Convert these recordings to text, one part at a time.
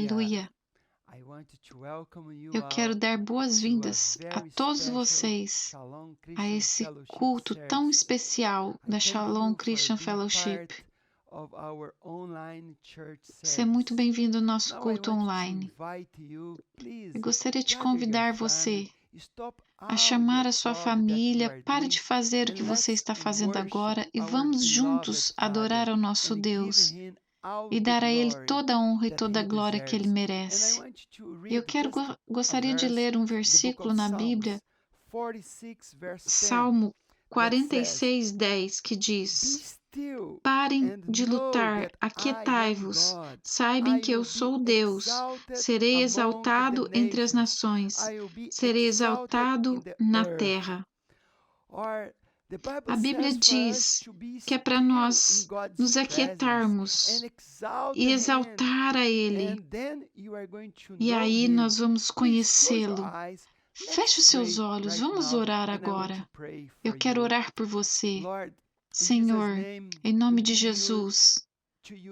Aleluia. Eu quero dar boas-vindas a todos vocês a esse culto tão especial da Shalom Christian Fellowship. Você é muito bem-vindo ao nosso culto online. Eu gostaria de convidar você a chamar a sua família. Pare de fazer o que você está fazendo agora e vamos juntos adorar ao nosso Deus e dar a Ele toda a honra e toda a glória que Ele merece. Eu gostaria de ler um versículo na Bíblia, Salmo 46:10, que diz: Parem de lutar, aquietai-vos, saibam que eu sou Deus, serei exaltado entre as nações, serei exaltado na terra. A Bíblia diz que é para nós nos aquietarmos e exaltar a Ele. E aí nós vamos conhecê-lo. Feche os seus olhos, vamos orar agora. Eu quero orar por você. Senhor, em nome de Jesus,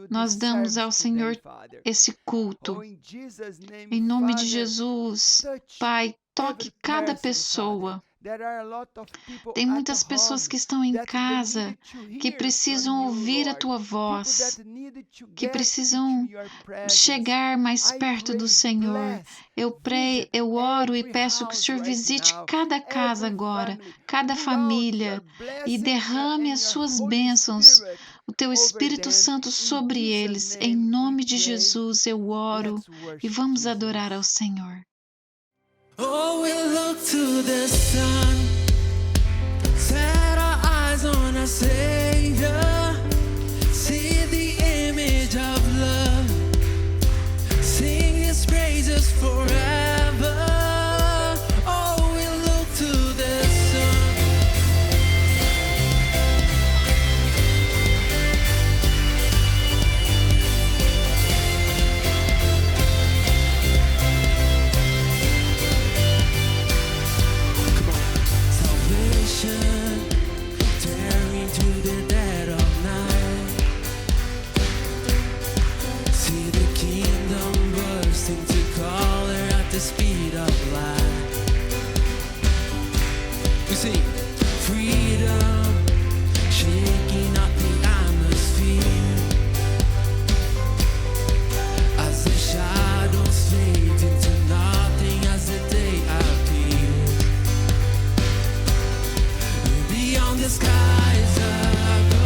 nós damos ao Senhor esse culto. Em nome de Jesus, Pai, toque cada pessoa. Tem muitas pessoas que estão em casa, que precisam ouvir a Tua voz, que precisam chegar mais perto do Senhor. Eu oro e peço que o Senhor visite cada casa agora, cada família, e derrame as Suas bênçãos, o Teu Espírito Santo sobre eles. Em nome de Jesus eu oro e vamos adorar ao Senhor. Oh, we look to the sun, set our eyes on our Savior, see the image of love, sing His praises forever. Oh, we look to the sun. Tearing to the dead of night. See the kingdom bursting to color at the speed of light. We see freedom shaking up the atmosphere as the shadows fade into nothing as the day appears. Beyond the skies above,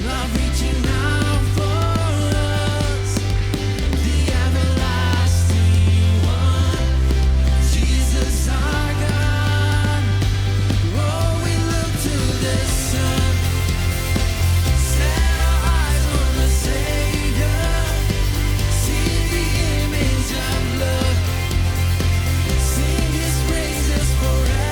love reaching out for us, the everlasting one, Jesus our God. Oh, we look to the sun, set our eyes on the Savior, see the image of love, sing His praises forever.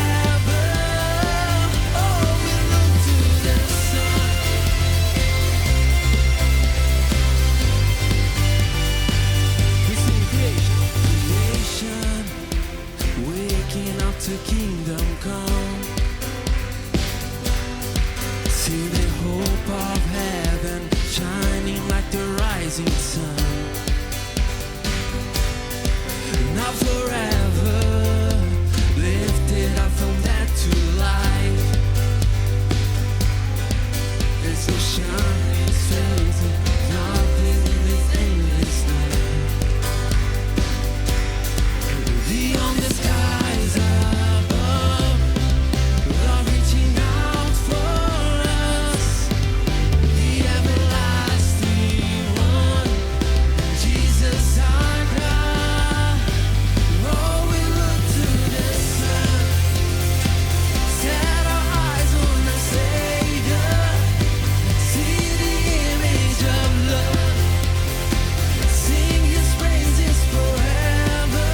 To kingdom come, see the hope of heaven shining like the rising sun. Now forever lifted up from death to life, as the shine is fading, nothing in this endless night. Beyond the skies above, love reaching out for us, the everlasting one, Jesus our God. Oh, we look to the sun, set our eyes on the Savior, see the image of love, sing His praises forever.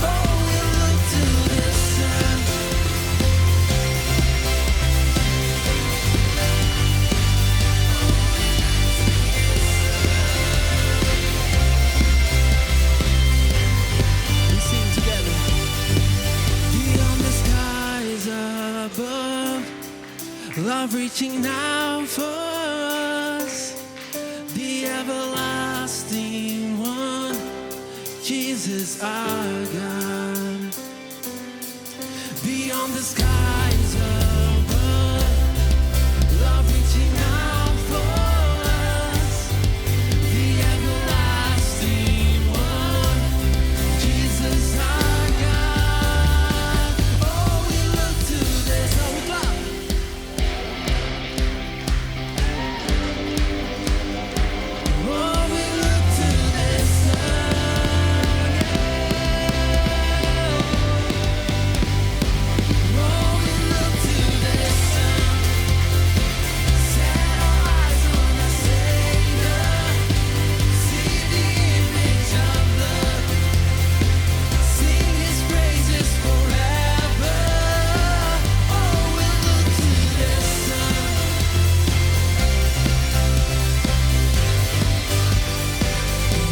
Oh, we look to the sun. We sing together. Beyond the skies above, love reaching out for us, the everlasting Jesus our God. Beyond the skies above, love reaching out for us, the everlasting one, Jesus our God. Oh, we look to this, oh, we clap. Oh, we look to this sun, yeah. Oh, we look to this sun. Set our eyes on the Savior, see the image of love, sing His praises forever. Oh, we look to this sun.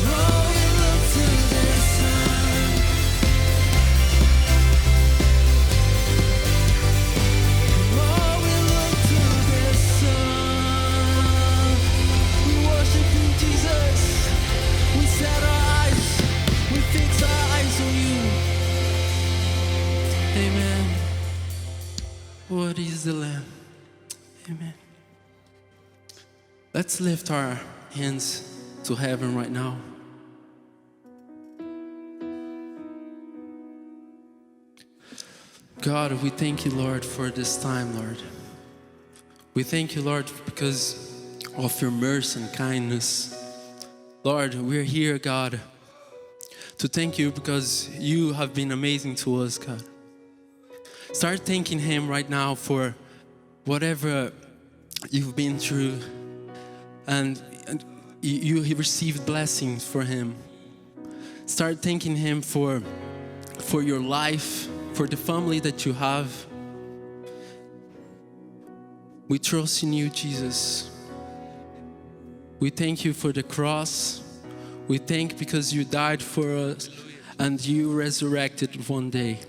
Oh, we look to this sun. Oh, we look to this sun. We worship you, Jesus. We set our eyes, we fix our eyes on you. Amen. What is the Lamb? Amen. Let's lift our hands to heaven right now. God, we thank you, Lord, for this time, Lord. We thank you, Lord, because of your mercy and kindness. Lord, we're here, God, to thank you because you have been amazing to us, God. Start thanking Him right now for whatever you've been through, and you received blessings for Him. Start thanking Him for your life, for the family that you have. We trust in you, Jesus. We thank you for the cross. We thank because you died for us and you resurrected one day.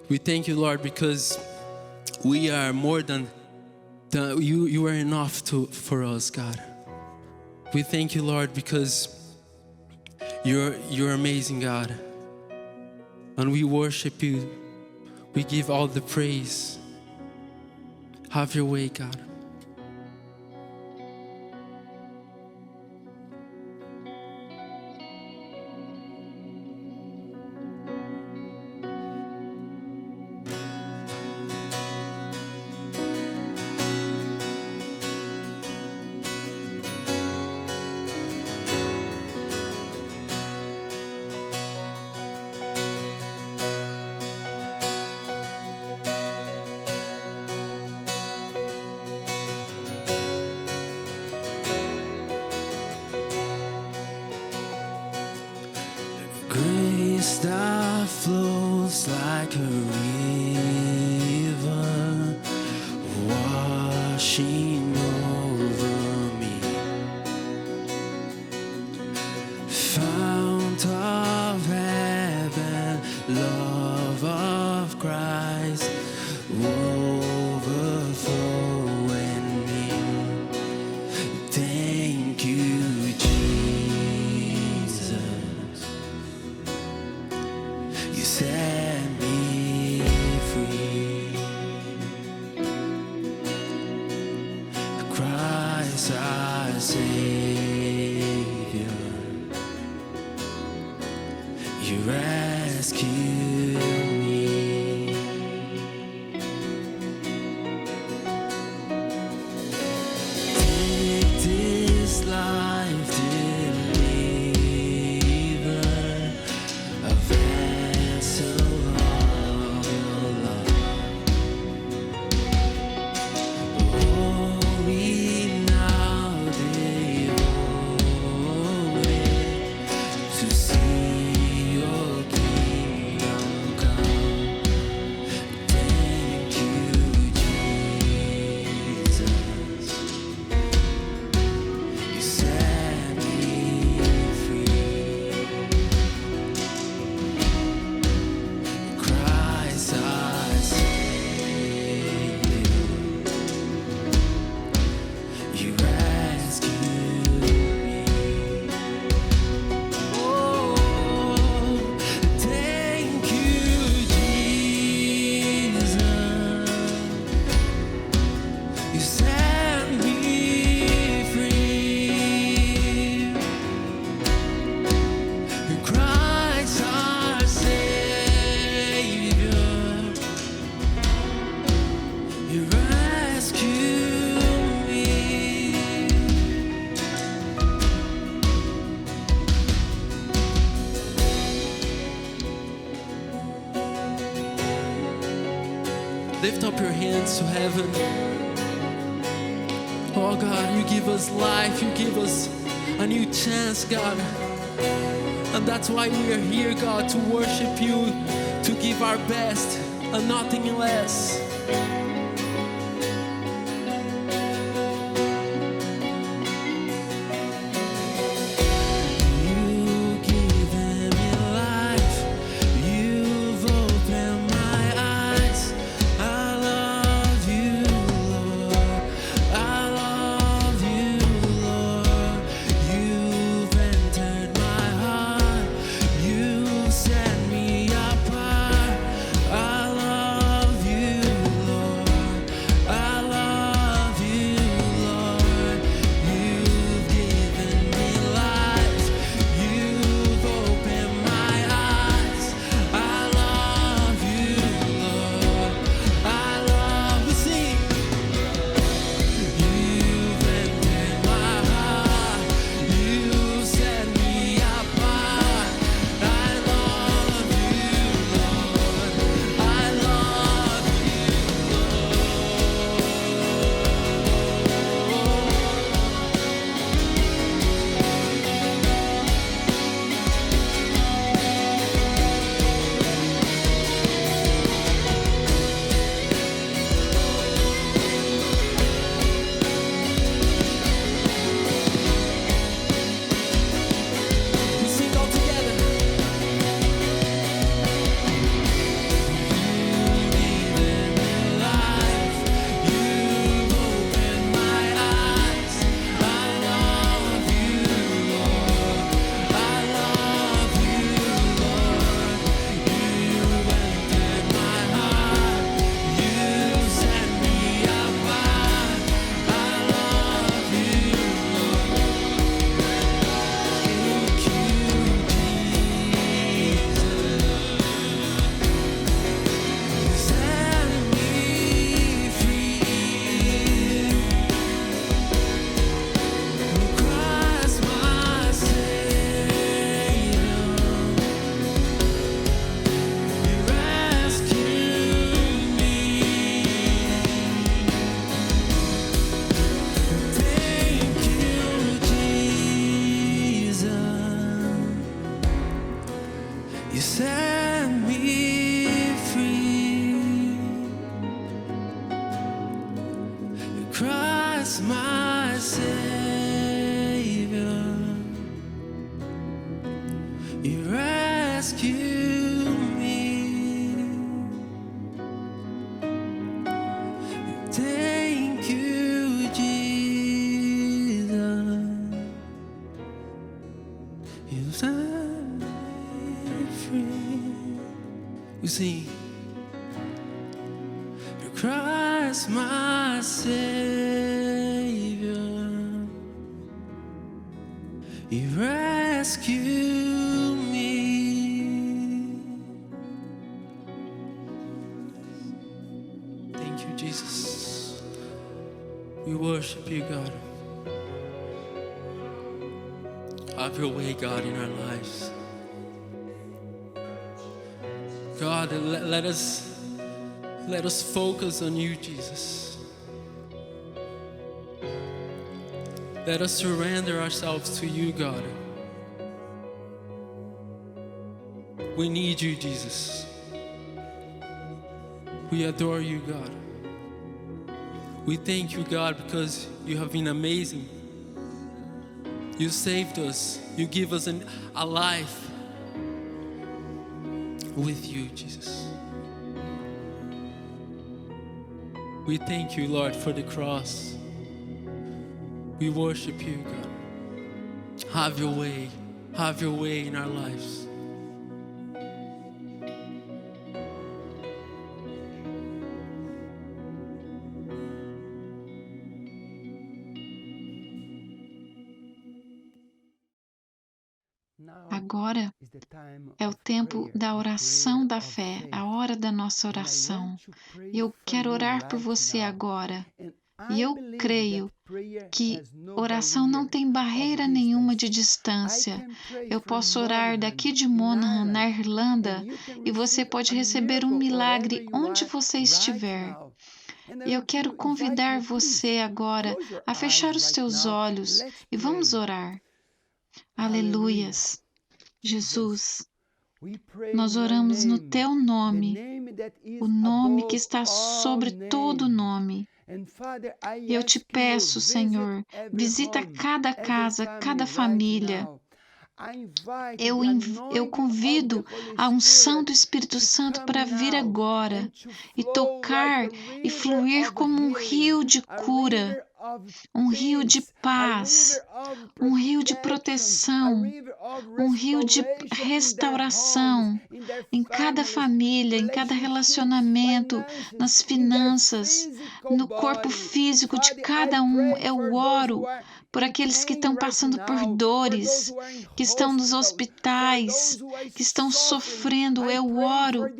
We thank you, Lord, because we are more than you are enough for us, God. We thank you, Lord, because you're amazing, God. And we worship you. We give all the praise. Have your way, God. Grace that flows like a river, washing over me. Fount of heaven, love of Christ, overflowing me. Thank you, Jesus. You set me free. Christ our Savior, you rescue me. Take this life, deliver a vessel of your love. Holy now, devoted to see your kingdom come. Lift up your hands to heaven. Oh God, you give us life, you give us a new chance, God. And that's why we are here, God, to worship you, to give our best and nothing less. You set me free. Christ my Savior, you rescue me. Thank you, Jesus. You set me free. We sing. Christ my Savior, you rescue me. Thank you, Jesus. We worship you, God. Have your way, God, in our lives. God, let us focus on you, Jesus. Let us surrender ourselves to you, God. We need you, Jesus. We adore you, God. We thank you, God, because you have been amazing. You saved us. You give us a life with you, Jesus. We thank you, Lord, for the cross. We worship you, God. Have your way. Have your way in our lives. Agora é o tempo da oração da fé, a hora da nossa oração. Eu quero orar por você agora. E eu creio que oração não tem barreira nenhuma de distância. Eu posso orar daqui de Monaghan, na Irlanda, e você pode receber um milagre onde você estiver. E eu quero convidar você agora a fechar os teus olhos e vamos orar. Aleluias. Jesus, nós oramos no teu nome, o nome que está sobre todo nome. E eu te peço, Senhor, visita cada casa, cada família. Eu convido a unção do Espírito Santo para vir agora e tocar e fluir como um rio de cura, um rio de paz, um rio de proteção, um rio de restauração em cada família, em cada relacionamento, nas finanças, no corpo físico de cada um. Eu oro por aqueles que estão passando por dores, que estão nos hospitais, que estão sofrendo. Eu oro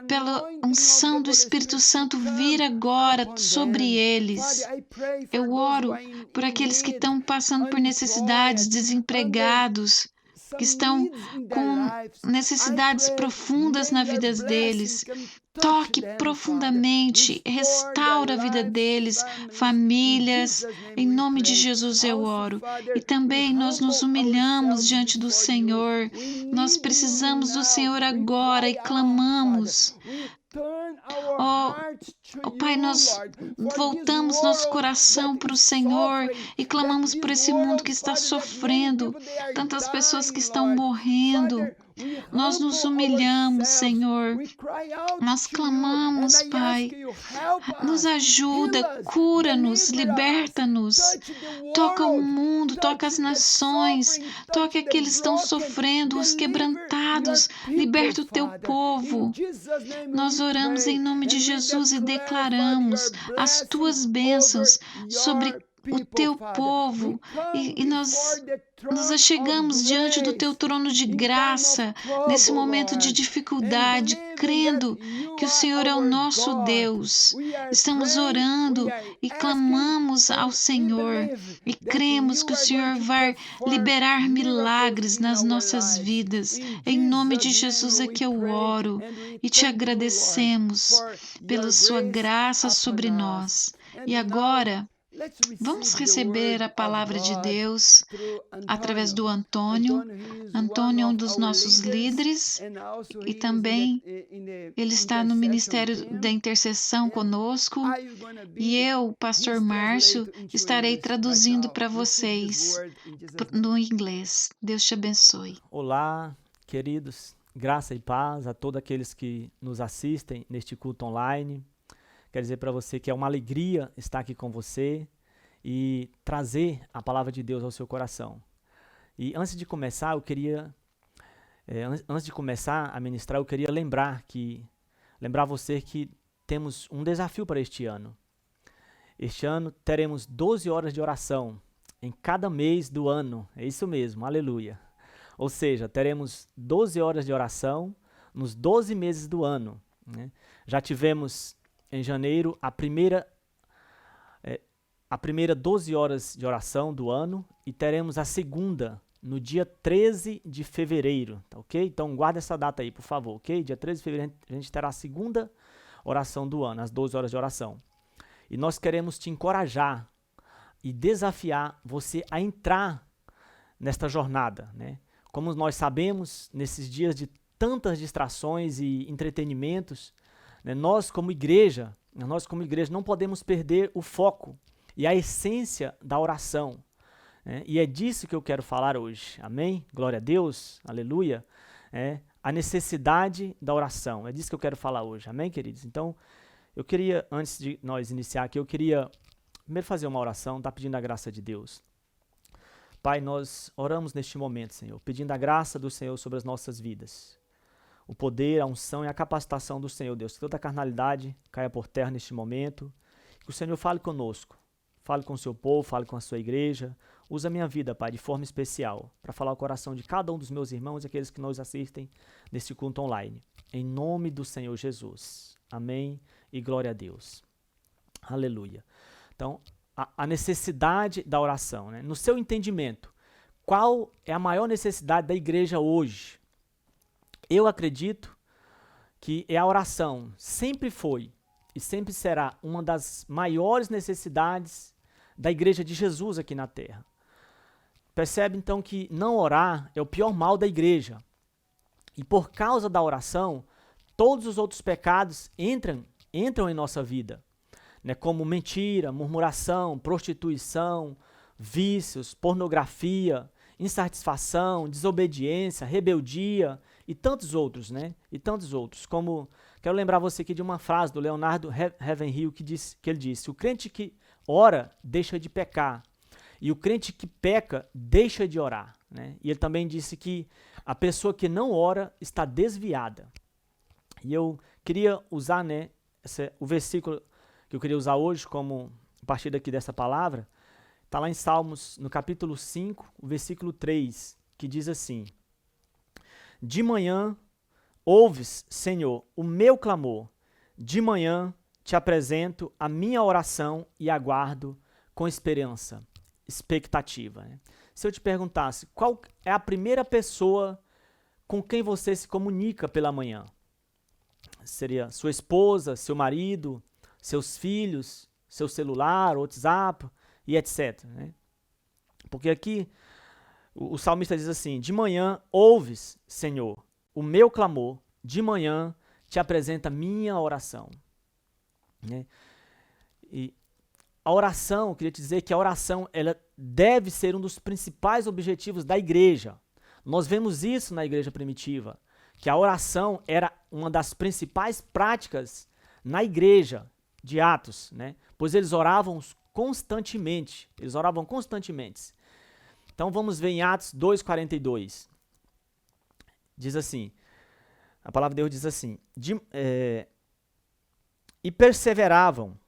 pela unção do Espírito Santo vir agora sobre eles. Eu oro por aqueles que estão passando por necessidades, desempregados, que estão com necessidades profundas na vida deles. Toque profundamente, restaura a vida deles, famílias. Em nome de Jesus eu oro. E também nós nos humilhamos diante do Senhor. Nós precisamos do Senhor agora e clamamos. Oh Pai, nós voltamos nosso coração para o Senhor e clamamos por esse mundo que está sofrendo, tantas pessoas que estão morrendo. Nós nos humilhamos, Senhor. Nós clamamos, Pai. Nos ajuda, cura-nos, liberta-nos. Toca o mundo, toca as nações, toca aqueles que estão sofrendo, os quebrantados. Liberta o teu povo. Nós oramos em nome de Jesus e declaramos as tuas bênçãos sobre o teu povo e nós nos achegamos diante do teu trono de graça nesse momento de dificuldade, crendo que o Senhor é o nosso Deus. Estamos orando e clamamos ao Senhor e cremos que o Senhor vai liberar milagres nas nossas vidas. Em nome de Jesus é que eu oro e te agradecemos pela sua graça sobre nós. E agora, vamos receber a palavra de Deus através do Antônio. Antônio é um dos nossos líderes e também ele está no Ministério da Intercessão conosco. E eu, Pastor Márcio, estarei traduzindo para vocês no inglês. Deus te abençoe. Olá, queridos. Graça e paz a todos aqueles que nos assistem neste culto online. Quero dizer para você que é uma alegria estar aqui com você e trazer a palavra de Deus ao seu coração. E antes de começar, antes de começar a ministrar, eu queria lembrar você que temos um desafio para este ano. Este ano teremos 12 horas de oração em cada mês do ano. É isso mesmo, aleluia. Ou seja, teremos 12 horas de oração nos 12 meses do ano, né? Já tivemos em janeiro a primeira 12 horas de oração do ano e teremos a segunda no dia 13 de fevereiro, tá ok? Então guarda essa data aí, por favor, ok? Dia 13 de fevereiro a gente terá a segunda oração do ano, as 12 horas de oração. E nós queremos te encorajar e desafiar você a entrar nesta jornada, né? Como nós sabemos, nesses dias de tantas distrações e entretenimentos, né, nós como igreja não podemos perder o foco e a essência da oração, né? E é disso que eu quero falar hoje, amém? Glória a Deus, aleluia. A necessidade da oração, é disso que eu quero falar hoje, amém, queridos? Então, eu queria, antes de nós iniciar aqui, eu queria primeiro fazer uma oração, tá pedindo a graça de Deus. Pai, nós oramos neste momento, Senhor, pedindo a graça do Senhor sobre as nossas vidas. O poder, a unção e a capacitação do Senhor, Deus. Que toda a carnalidade caia por terra neste momento. Que o Senhor fale conosco. Fale com o seu povo, fale com a sua igreja. Usa a minha vida, Pai, de forma especial, para falar o coração de cada um dos meus irmãos e aqueles que nos assistem neste culto online. Em nome do Senhor Jesus. Amém e glória a Deus. Aleluia. Então, a necessidade da oração, né? No seu entendimento, qual é a maior necessidade da igreja hoje? Eu acredito que é a oração. Sempre foi e sempre será uma das maiores necessidades da igreja de Jesus aqui na Terra. Percebe então que não orar é o pior mal da igreja. E por causa da oração, todos os outros pecados entram em nossa vida, né? Como mentira, murmuração, prostituição, vícios, pornografia, insatisfação, desobediência, rebeldia e tantos outros, né? E tantos outros. Como quero lembrar você aqui de uma frase do Leonardo Ravenhill que ele disse: o crente que ora deixa de pecar, e o crente que peca deixa de orar, né? E ele também disse que a pessoa que não ora está desviada. E eu queria usar, né, o versículo que eu queria usar hoje como a partir daqui dessa palavra, está lá em Salmos, no capítulo 5, o versículo 3, que diz assim: de manhã ouves, Senhor, o meu clamor, de manhã te apresento a minha oração e aguardo com esperança, expectativa. Né? Se eu te perguntasse, qual é a primeira pessoa com quem você se comunica pela manhã? Seria sua esposa, seu marido, seus filhos, seu celular, WhatsApp e etc. Né? Porque aqui o salmista diz assim: de manhã ouves, Senhor, o meu clamor, de manhã te apresenta minha oração. Né? E a oração, eu queria te dizer que a oração ela deve ser um dos principais objetivos da igreja. Nós vemos isso na igreja primitiva, que a oração era uma das principais práticas na igreja de Atos, né? Pois eles oravam constantemente. Então vamos ver em Atos 2:42. Diz assim, a palavra de Deus diz assim: e perseveravam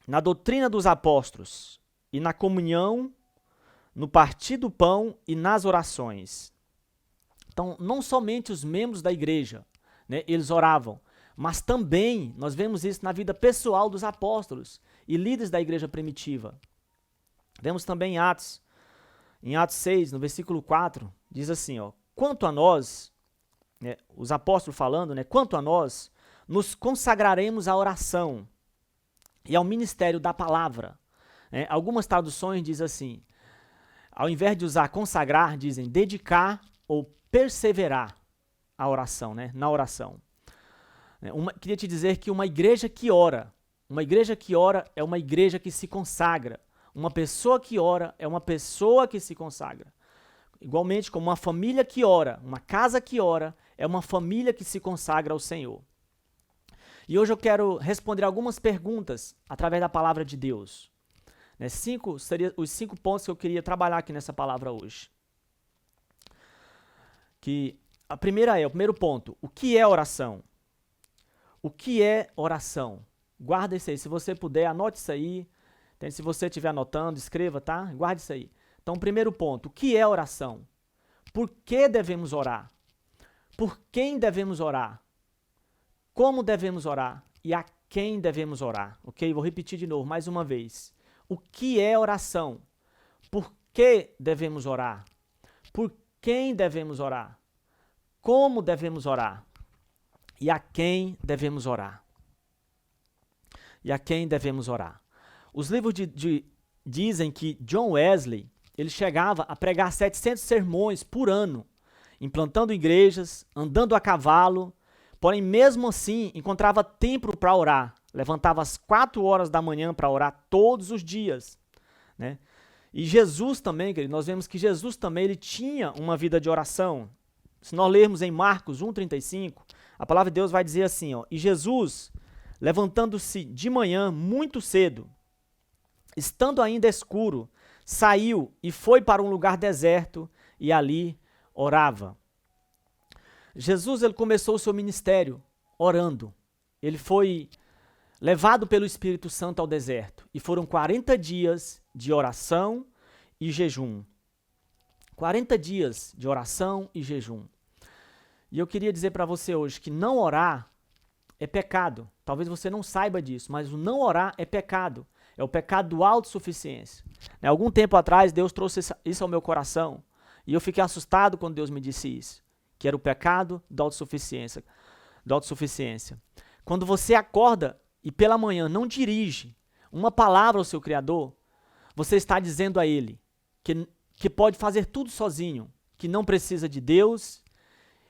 na doutrina dos apóstolos e na comunhão, no partir do pão e nas orações. Então, não somente os membros da igreja, né, eles oravam, mas também nós vemos isso na vida pessoal dos apóstolos e líderes da igreja primitiva. Vemos também em Atos 6, no versículo 4, diz assim, ó: quanto a nós, né, os apóstolos falando, né, quanto a nós, nos consagraremos à oração e ao ministério da palavra. Algumas traduções dizem assim, ao invés de usar consagrar, dizem dedicar ou perseverar a oração, né, na oração. Queria te dizer que uma igreja que ora é uma igreja que se consagra. Uma pessoa que ora é uma pessoa que se consagra. Igualmente como uma família que ora, uma casa que ora, é uma família que se consagra ao Senhor. E hoje eu quero responder algumas perguntas através da palavra de Deus. Seriam os 5 pontos que eu queria trabalhar aqui nessa palavra hoje. O primeiro ponto, o que é oração? O que é oração? Guarda isso aí, se você puder, anote isso aí. Se você estiver anotando, escreva, tá? Guarde isso aí. Então, primeiro ponto, o que é oração? Por que devemos orar? Por quem devemos orar? Como devemos orar? E a quem devemos orar? Ok? Vou repetir de novo, mais uma vez. O que é oração? Por que devemos orar? Por quem devemos orar? Como devemos orar? E a quem devemos orar? E a quem devemos orar? Os livros dizem que John Wesley, ele chegava a pregar 700 sermões por ano, implantando igrejas, andando a cavalo, porém mesmo assim encontrava tempo para orar. Levantava às 4 horas da manhã para orar todos os dias, né? E Jesus também, querido, nós vemos que Jesus também ele tinha uma vida de oração. Se nós lermos em Marcos 1:35, a palavra de Deus vai dizer assim, ó: e Jesus, levantando-se de manhã muito cedo, estando ainda escuro, saiu e foi para um lugar deserto e ali orava. Jesus ele começou o seu ministério orando. Ele foi levado pelo Espírito Santo ao deserto e foram 40 dias de oração e jejum. 40 dias de oração e jejum. E eu queria dizer para você hoje que não orar é pecado. Talvez você não saiba disso, mas o não orar é pecado. É o pecado do autossuficiência. Algum tempo atrás, Deus trouxe isso ao meu coração. E eu fiquei assustado quando Deus me disse isso. Que era o pecado da autossuficiência. Quando você acorda e pela manhã não dirige uma palavra ao seu Criador, você está dizendo a Ele que pode fazer tudo sozinho, que não precisa de Deus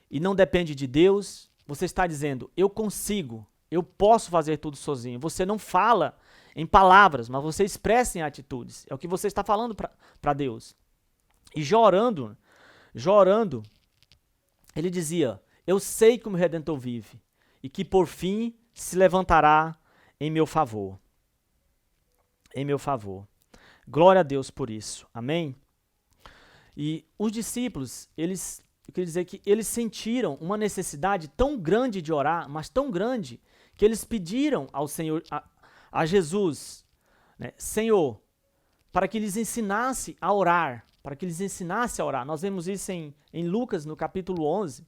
e não depende de Deus. Você está dizendo, eu consigo, eu posso fazer tudo sozinho. Você não fala em palavras, mas você expressa em atitudes. É o que você está falando para Deus. E Jó orando, ele dizia, eu sei que o meu Redentor vive e que por fim se levantará em meu favor. Em meu favor. Glória a Deus por isso. Amém? E os discípulos, eu queria dizer que eles sentiram uma necessidade tão grande de orar, mas tão grande, que eles pediram ao Senhor, a Jesus, né, Senhor, para que lhes ensinasse a orar, Nós vemos isso em Lucas, no capítulo 11,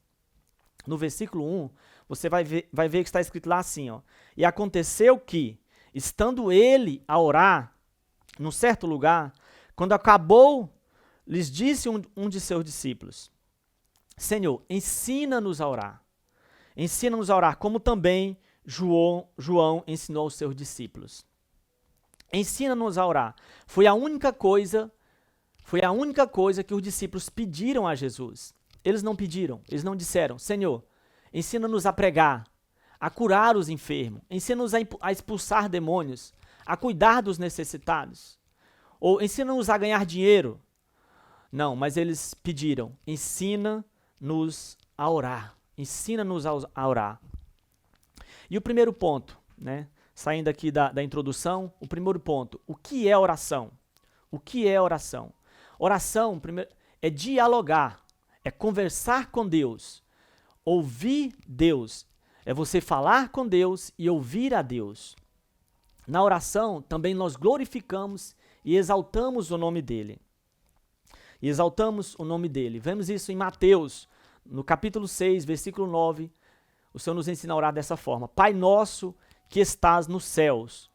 no versículo 1, você vai ver que está escrito lá assim, ó, e aconteceu que, estando ele a orar, num certo lugar, quando acabou, lhes disse um de seus discípulos, Senhor, ensina-nos a orar, como também João ensinou aos seus discípulos. Ensina-nos a orar. Foi a única coisa que os discípulos pediram a Jesus. Eles não pediram, eles não disseram, Senhor, ensina-nos a pregar, a curar os enfermos, ensina-nos a expulsar demônios, a cuidar dos necessitados, ou ensina-nos a ganhar dinheiro. Não, mas eles pediram, ensina-nos a orar, a orar. E o primeiro ponto, né, saindo aqui da introdução, o primeiro ponto, o que é oração? Oração, primeiro, é dialogar, é conversar com Deus, ouvir Deus, é você falar com Deus e ouvir a Deus. Na oração, também nós glorificamos e exaltamos o nome dele. Vemos isso em Mateus, no capítulo 6, versículo 9. O Senhor nos ensina a orar dessa forma. Pai nosso que estás nos céus,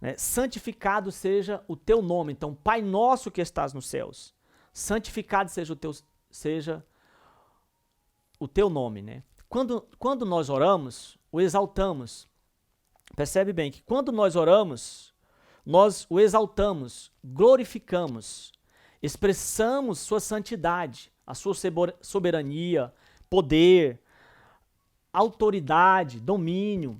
né? Santificado seja o teu nome. Então, Pai nosso que estás nos céus, santificado seja o teu nome, né? Quando nós oramos, o exaltamos. Percebe bem que quando nós oramos, nós o exaltamos, glorificamos, expressamos sua santidade, a sua soberania, poder, autoridade, domínio,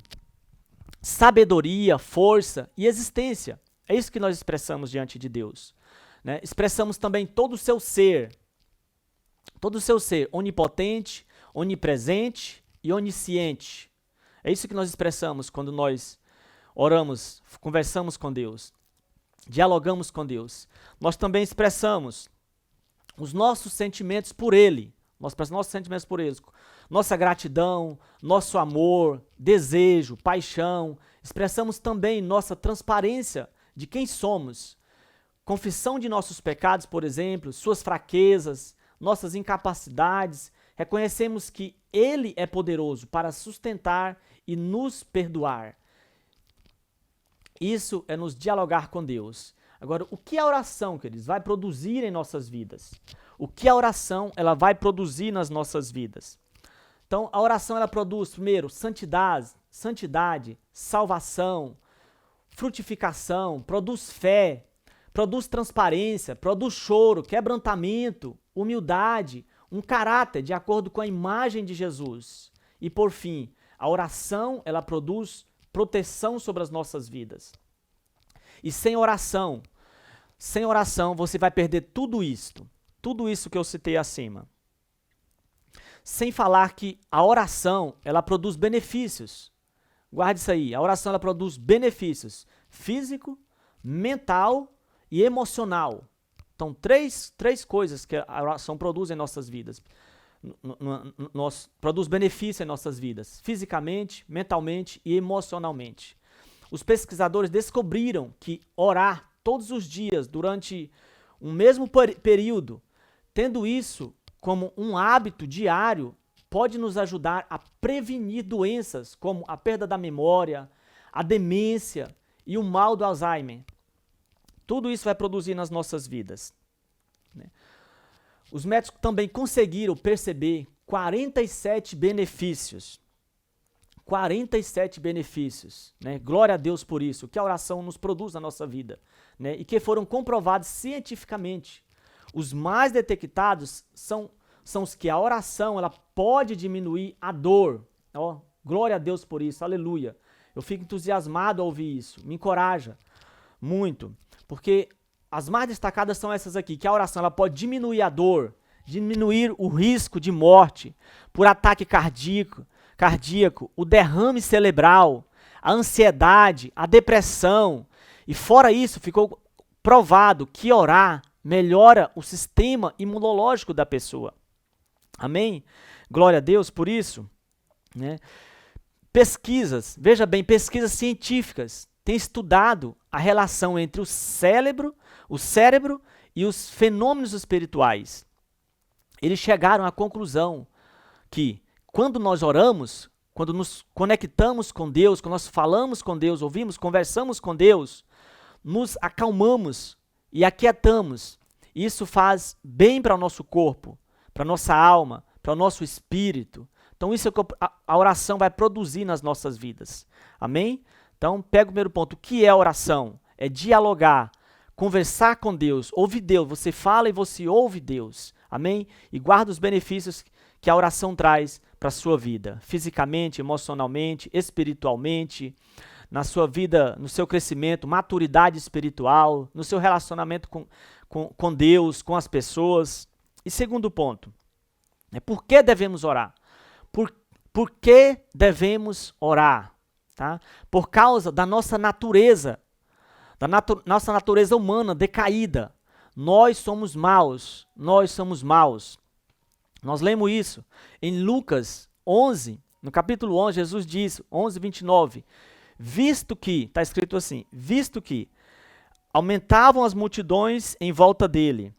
sabedoria, força e existência. É isso que nós expressamos diante de Deus, né? Expressamos também todo o seu ser, onipotente, onipresente e onisciente. É isso que nós expressamos quando nós oramos, conversamos com Deus, dialogamos com Deus. Nós também expressamos os nossos sentimentos por Ele, nossa gratidão, nosso amor, desejo, paixão. Expressamos também nossa transparência de quem somos, confissão de nossos pecados, por exemplo, suas fraquezas, nossas incapacidades. Reconhecemos que Ele é poderoso para sustentar e nos perdoar. Isso é nos dialogar com Deus. Agora, o que a oração, queridos, vai produzir em nossas vidas? O que a oração ela vai produzir nas nossas vidas? Então, a oração ela produz, primeiro, santidade, salvação, frutificação, produz fé, produz transparência, produz choro, quebrantamento, humildade, um caráter de acordo com a imagem de Jesus. E, por fim, a oração ela produz proteção sobre as nossas vidas. E sem oração você vai perder tudo isso que eu citei acima. Sem falar que a oração, ela produz benefícios. Guarde isso aí, a oração ela produz benefícios físico, mental e emocional. Então, três coisas que a oração produz em nossas vidas. Produz benefício em nossas vidas, fisicamente, mentalmente e emocionalmente. Os pesquisadores descobriram que orar todos os dias durante um mesmo período, tendo isso como um hábito diário, pode nos ajudar a prevenir doenças como a perda da memória, a demência e o mal do Alzheimer. Tudo isso vai produzir nas nossas vidas. Né? Os médicos também conseguiram perceber 47 benefícios. 47 benefícios. Né? Glória a Deus por isso, que a oração nos produz na nossa vida. Né? E que foram comprovados cientificamente. Os mais detectados são os que a oração ela pode diminuir a dor. Ó, glória a Deus por isso, aleluia. Eu fico entusiasmado ao ouvir isso, me encoraja muito. Porque as mais destacadas são essas aqui, que a oração ela pode diminuir a dor, diminuir o risco de morte por ataque cardíaco, o derrame cerebral, a ansiedade, a depressão. E fora isso, ficou provado que orar melhora o sistema imunológico da pessoa. Amém? Glória a Deus por isso. Né? Pesquisas, veja bem, pesquisas científicas têm estudado a relação entre o cérebro e os fenômenos espirituais. Eles chegaram à conclusão que quando nós oramos, quando nos conectamos com Deus, quando nós falamos com Deus, ouvimos, conversamos com Deus, nos acalmamos e aquietamos. Isso faz bem para o nosso corpo, para a nossa alma, para o nosso espírito. Então isso é o que a oração vai produzir nas nossas vidas. Amém? Então pega o primeiro ponto. O que é oração? É dialogar, conversar com Deus, ouvir Deus. Você fala e você ouve Deus. Amém? E guarda os benefícios que a oração traz para a sua vida. Fisicamente, emocionalmente, espiritualmente, na sua vida, no seu crescimento, maturidade espiritual, no seu relacionamento com Deus, com as pessoas. E segundo ponto, por que devemos orar? Por que devemos orar? Tá? Por causa da nossa natureza, nossa natureza humana decaída. Nós somos maus, Nós lemos isso em Lucas 11, no capítulo 11, Jesus diz, 11, 29, visto que, está escrito assim, visto que aumentavam as multidões em volta dele,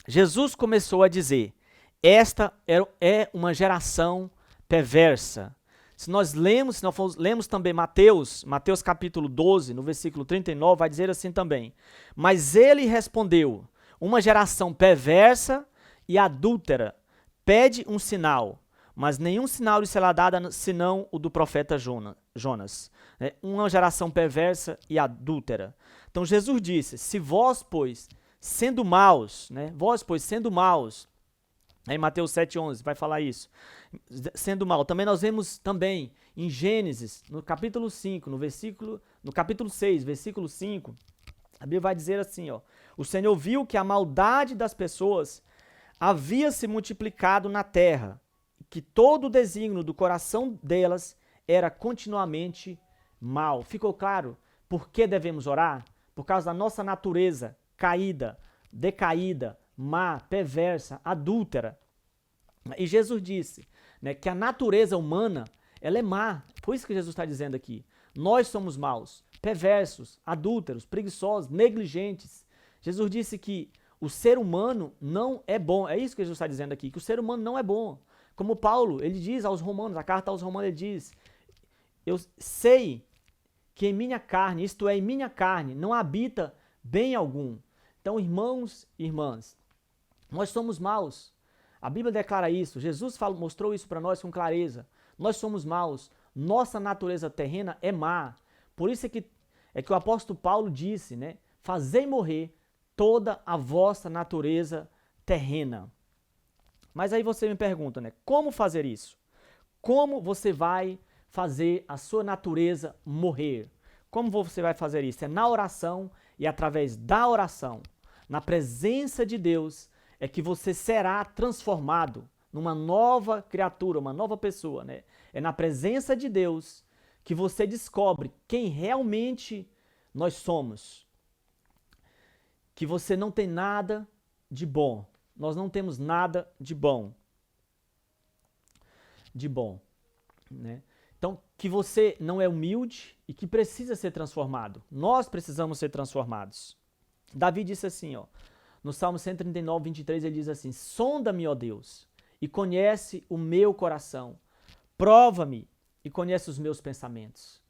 Jesus começou a dizer, esta é uma geração perversa. Se nós lemos também Mateus capítulo 12, no versículo 39, vai dizer assim também. Mas ele respondeu, uma geração perversa e adúltera pede um sinal, mas nenhum sinal lhe será dado senão o do profeta Jonas. Uma geração perversa e adúltera. Então Jesus disse, se vós, pois, sendo maus, em Mateus 7,11 vai falar isso, sendo mal. Também nós vemos também em Gênesis, no capítulo 5, no capítulo 6, versículo 5, a Bíblia vai dizer assim, ó, o Senhor viu que a maldade das pessoas havia se multiplicado na terra, que todo o desígnio do coração delas era continuamente mal. Ficou claro por que devemos orar? Por causa da nossa natureza caída, decaída, má, perversa, adúltera. E Jesus disse, né, que a natureza humana ela é má. Por isso que Jesus está dizendo aqui. Nós somos maus, perversos, adúlteros, preguiçosos, negligentes. Jesus disse que o ser humano não é bom. É isso que Jesus está dizendo aqui, que o ser humano não é bom. Como Paulo, ele diz aos Romanos, a carta aos Romanos, ele diz, eu sei que em minha carne, isto é, em minha carne, não habita bem algum. Então, irmãos e irmãs, nós somos maus. A Bíblia declara isso. Jesus mostrou isso para nós com clareza. Nós somos maus. Nossa natureza terrena é má. Por isso é que o apóstolo Paulo disse, né? Fazei morrer toda a vossa natureza terrena. Mas aí você me pergunta, né? Como fazer isso? Como você vai fazer a sua natureza morrer? Como você vai fazer isso? É na oração e através da oração, na presença de Deus, é que você será transformado numa nova criatura, uma nova pessoa, né? É na presença de Deus que você descobre quem realmente nós somos. Que você não tem nada de bom. Nós não temos nada de bom. Né? Então, que você não é humilde e que precisa ser transformado. Nós precisamos ser transformados. Davi disse assim, ó, no Salmo 139, 23, ele diz assim, sonda-me, ó Deus, e conhece o meu coração. Prova-me e conhece os meus pensamentos.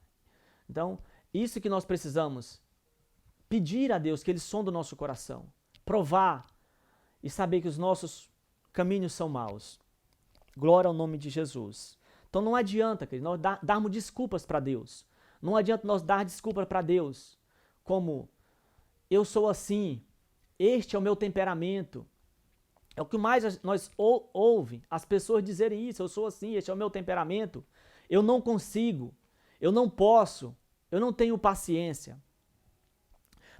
Então, isso que nós precisamos pedir a Deus que Ele sonde o nosso coração, provar e saber que os nossos caminhos são maus. Glória ao nome de Jesus. Então não adianta, querido, nós darmos desculpas para Deus. Não adianta nós dar desculpas para Deus, como eu sou assim, este é o meu temperamento. É o que mais nós ouvimos as pessoas dizerem isso, eu sou assim, este é o meu temperamento. Eu não consigo, eu não posso, eu não tenho paciência.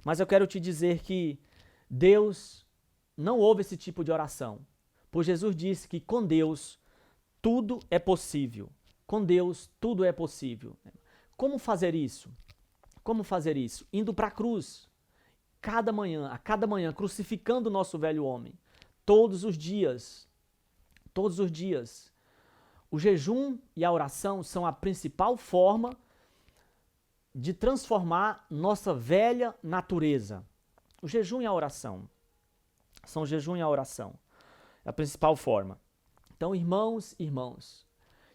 Mas eu quero te dizer que Deus não ouve esse tipo de oração. Pois Jesus disse que com Deus tudo é possível. Com Deus tudo é possível. Como fazer isso? Como fazer isso? Indo para a cruz. A cada manhã, crucificando o nosso velho homem. Todos os dias. Todos os dias. O jejum e a oração são a principal forma de transformar nossa velha natureza. O jejum e a oração. São o jejum e a oração. É a principal forma. Então, irmãos,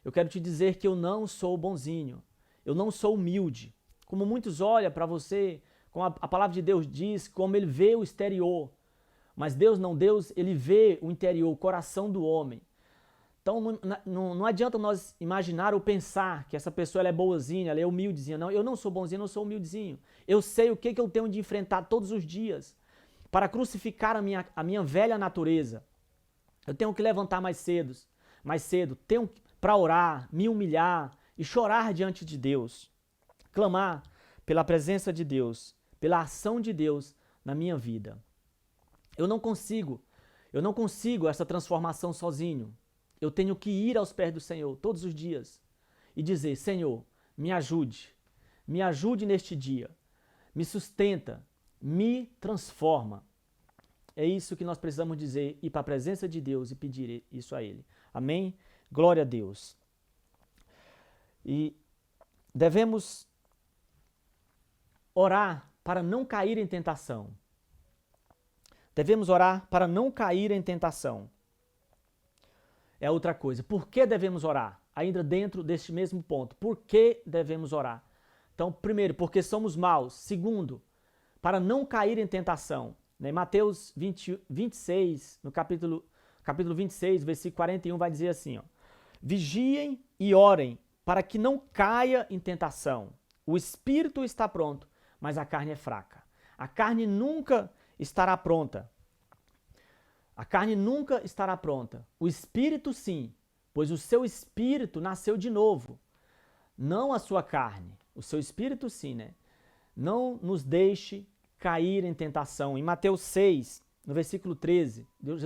eu quero te dizer que eu não sou bonzinho, eu não sou humilde. Como muitos olham para você, como a palavra de Deus diz, como ele vê o exterior. Mas Deus não, Deus, ele vê o interior, o coração do homem. Então, não adianta nós imaginar ou pensar que essa pessoa ela é boazinha, ela é humildezinha. Não, eu não sou bonzinho, eu não sou humildezinho. Eu sei o que eu tenho de enfrentar todos os dias para crucificar a minha velha natureza. Eu tenho que levantar mais cedo, tenho para orar, me humilhar e chorar diante de Deus. Clamar pela presença de Deus, pela ação de Deus na minha vida. Eu não consigo essa transformação sozinho. Eu tenho que ir aos pés do Senhor todos os dias e dizer, Senhor, me ajude neste dia, me sustenta, me transforma. É isso que nós precisamos dizer, ir para a presença de Deus e pedir isso a Ele. Amém? Glória a Deus. E devemos orar para não cair em tentação. Devemos orar para não cair em tentação. É outra coisa. Por que devemos orar? Ainda dentro deste mesmo ponto. Por que devemos orar? Então, primeiro, porque somos maus. Segundo, para não cair em tentação. Em Mateus 26, no capítulo 26, versículo 41, vai dizer assim, ó, vigiem e orem para que não caia em tentação. O espírito está pronto, mas a carne é fraca. A carne nunca estará pronta. A carne nunca estará pronta. O espírito sim, pois o seu espírito nasceu de novo. Não a sua carne. O seu espírito sim, né? Não nos deixe cair em tentação. Em Mateus 6, no versículo 13, Deus